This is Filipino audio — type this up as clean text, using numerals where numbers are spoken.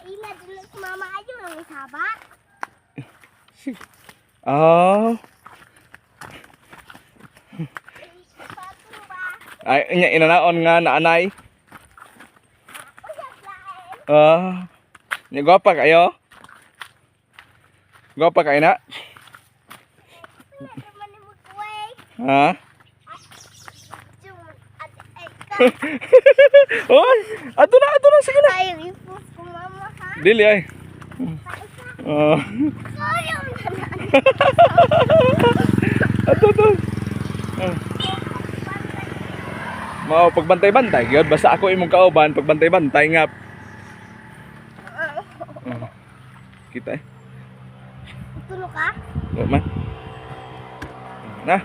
ila dun si mama ayo ng isaba. Oh. Ay, inanaon nga naanay. Nya gwapa kayo? Gwapa kayo na? Ha? Oy, ato na, sige na. Ayaw ipos ko mama ha. Dili ay. Oh. Ayaw na. Ato. Mao pagbantay-bantay gyud basta ako imong kauban pagbantay-bantay nga. Kita eh. Tulog ka? Man. Na.